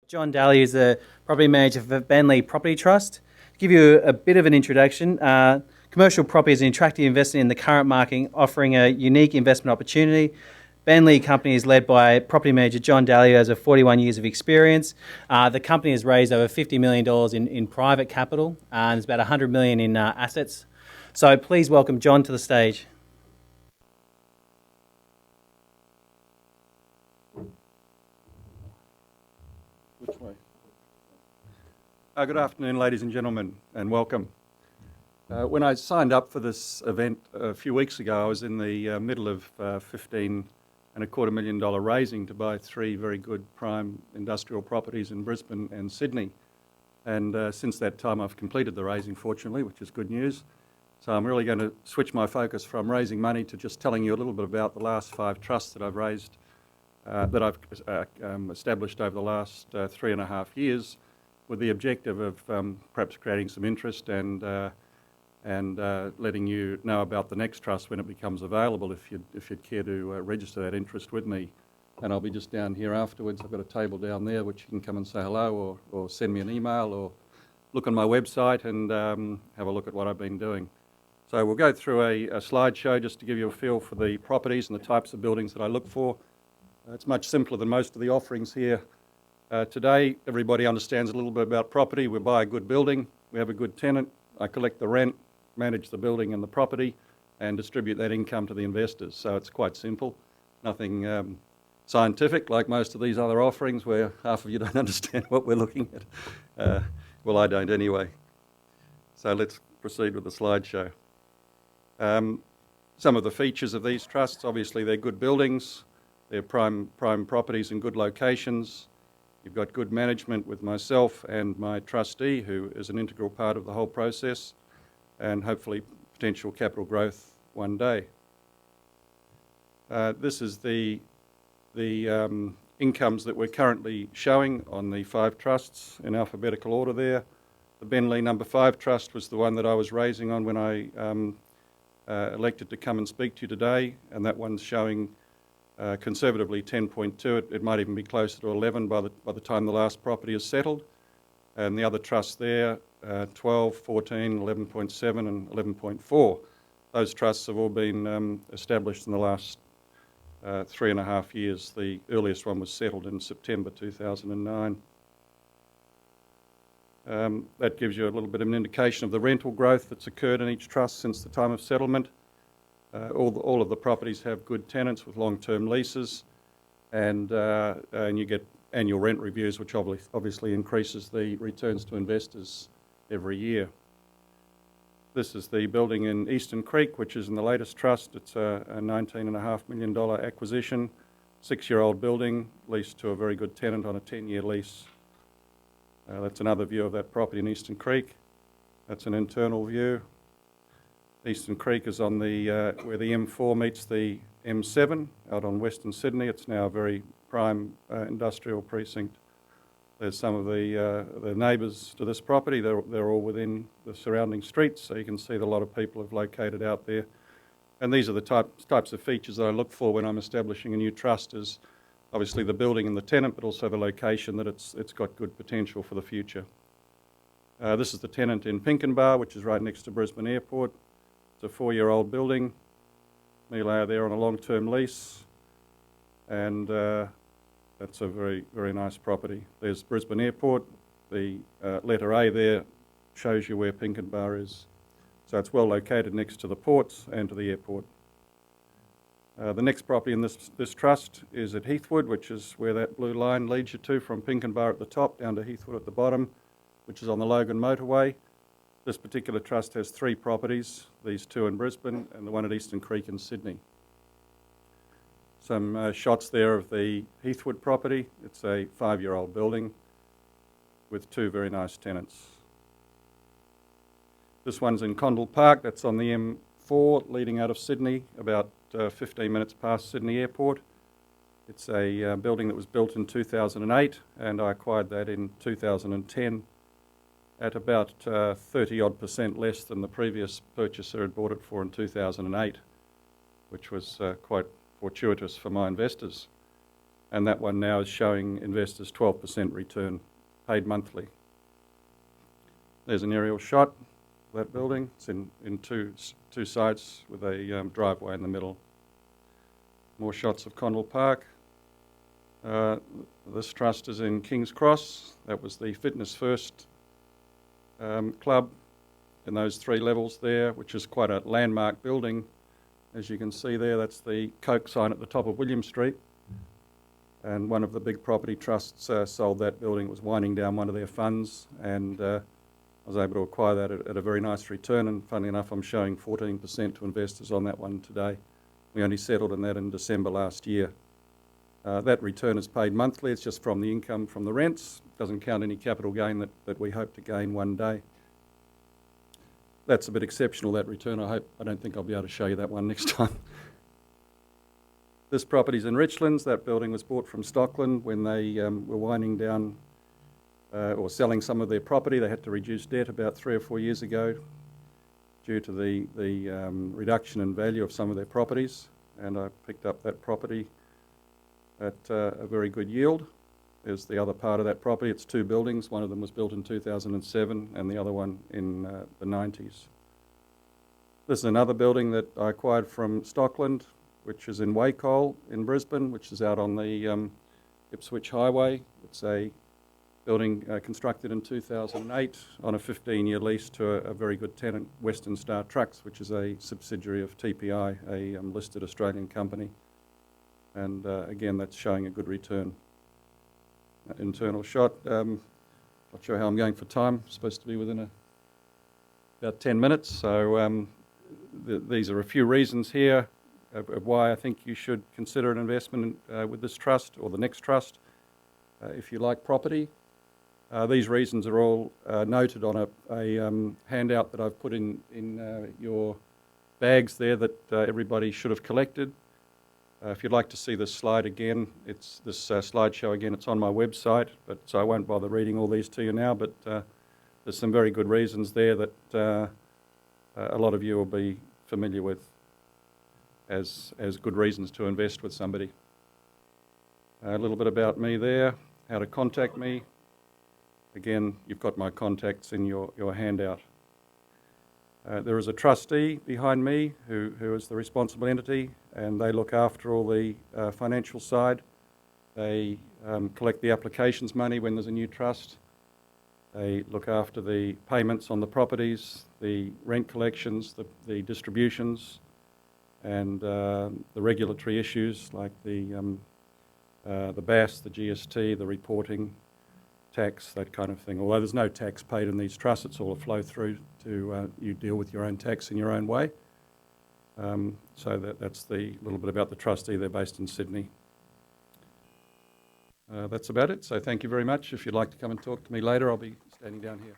John Daly is the property manager for Benlee Property Trust. To give you a bit of an introduction, commercial property is an attractive investment in the current market, offering a unique investment opportunity. Benlee company is led by property manager John Daly, who has 41 years of experience. The company has raised over $50 million in private capital, and there's about $100 million in assets. So please welcome John to the stage. Which way? Good afternoon, ladies and gentlemen, and welcome. When I signed up for this event a few weeks ago, I was in the middle of $15.25 million raising to buy 3 very good prime industrial properties in Brisbane and Sydney. And since that time, I've completed the raising, fortunately, which is good news. So I'm really going to switch my focus from raising money to just telling you a little bit about the last 5 trusts that I've raised, that I've established over the last 3.5 years, with the objective of perhaps creating some interest and letting you know about the next trust when it becomes available, if you'd care to register that interest with me. And I'll be just down here afterwards. I've got a table down there which you can come and say hello, or send me an email, or look on my website and have a look at what I've been doing. So we'll go through a slideshow just to give you a feel for the properties and the types of buildings that I look for. It's much simpler than most of the offerings here today. Everybody understands a little bit about property. We buy a good building, we have a good tenant, I collect the rent, manage the building and the property, and distribute that income to the investors. So it's quite simple, nothing scientific like most of these other offerings where half of you don't understand what we're looking at. Well, I don't anyway. So let's proceed with the slideshow. Some of the features of these trusts: obviously they're good buildings, they're prime properties in good locations. You've got good management with myself and my trustee, who is an integral part of the whole process, and hopefully potential capital growth one day. This is the incomes that we're currently showing on the 5 trusts in alphabetical order there. The Benlee number 5 trust was the one that I was raising on when I elected to come and speak to you today, and that one's showing conservatively 10.2. It might even be closer to 11 by the time the last property is settled. And the other trusts there, 12, 14, 11.7 and 11.4. Those trusts have all been established in the last 3.5 years. The earliest one was settled in September 2009. That gives you a little bit of an indication of the rental growth that's occurred in each trust since the time of settlement. All of the properties have good tenants with long-term leases, and you get annual rent reviews, which obviously increases the returns to investors every year. This is the building in Eastern Creek, which is in the latest trust. It's a $19.5 million acquisition, 6-year-old building, leased to a very good tenant on a 10-year lease. That's another view of that property in Eastern Creek. That's an internal view. Eastern Creek is on the where the M4 meets the M7 out on Western Sydney. It's now a very prime industrial precinct. There's some of the neighbours to this property. They're all within the surrounding streets, so you can see that a lot of people have located out there. And these are the types of features that I look for when I'm establishing a new trust: is obviously the building and the tenant, but also the location, that it's got good potential for the future. This is the tenant in Pinkenbar, which is right next to Brisbane Airport. It's a 4-year-old building. Benlee there on a long-term lease, and that's a very, very nice property. There's Brisbane Airport. The letter A there shows you where Pinkenbar is. So it's well located next to the ports and to the airport. The next property in this trust is at Heathwood, which is where that blue line leads you to, from Pinkenbar at the top down to Heathwood at the bottom, which is on the Logan motorway. This particular trust has 3 properties, these 2 in Brisbane and the one at Eastern Creek in Sydney. Some shots there of the Heathwood property. It's a 5-year-old building with 2 very nice tenants. This one's in Condell Park. That's on the M4 leading out of Sydney, about 15 minutes past Sydney Airport. It's a building that was built in 2008, and I acquired that in 2010 at about 30-odd% less than the previous purchaser had bought it for in 2008, which was quite fortuitous for my investors. and that one now is showing investors 12% return, paid monthly. There's an aerial shot of that building. It's in two sites with a driveway in the middle. More shots of Condell Park. This trust is in King's Cross. That was the Fitness First club in those 3 levels there, which is quite a landmark building. As you can see there, that's the Coke sign at the top of William Street. And one of the big property trusts sold that building. It was winding down one of their funds, and I was able to acquire that at a very nice return. And funnily enough, I'm showing 14% to investors on that one today. We only settled on that in December last year. That return is paid monthly. It's just from the income from the rents. Doesn't count any capital gain that we hope to gain one day. That's a bit exceptional, that return. I don't think I'll be able to show you that one next time. This property's in Richlands. That building was bought from Stockland when they were winding down or selling some of their property. They had to reduce debt about 3 or 4 years ago due to the reduction in value of some of their properties, and I picked up that property at a very good yield. There's the other part of that property. It's 2 buildings. One of them was built in 2007 and the other one in the 90s. This is another building that I acquired from Stockland, which is in Wacol in Brisbane, which is out on the Ipswich Highway. It's a building constructed in 2008 on a 15-year lease to a very good tenant, Western Star Trucks, which is a subsidiary of TPI, a listed Australian company. And again, that's showing a good return. Internal shot. Not sure how I'm going for time. Supposed to be within about 10 minutes. So these are a few reasons here of why I think you should consider an investment with this trust or the next trust if you like property. These reasons are all noted on a handout that I've put in your bags there that everybody should have collected. If you'd like to see this slide again, it's this slideshow again, it's on my website, but so I won't bother reading all these to you now, but there's some very good reasons there that a lot of you will be familiar with as good reasons to invest with somebody. A little bit about me there, how to contact me. Again, you've got my contacts in your handout. There is a trustee behind me who is the responsible entity, and they look after all the financial side. They collect the applications money when there's a new trust. They look after the payments on the properties, the rent collections, the distributions, and the regulatory issues like the BAS, the GST, the reporting, tax, that kind of thing. Although there's no tax paid in these trusts, it's all a flow through to you deal with your own tax in your own way. So that's the little bit about the trustee. They're based in Sydney. That's about it. So thank you very much. If you'd like to come and talk to me later, I'll be standing down here.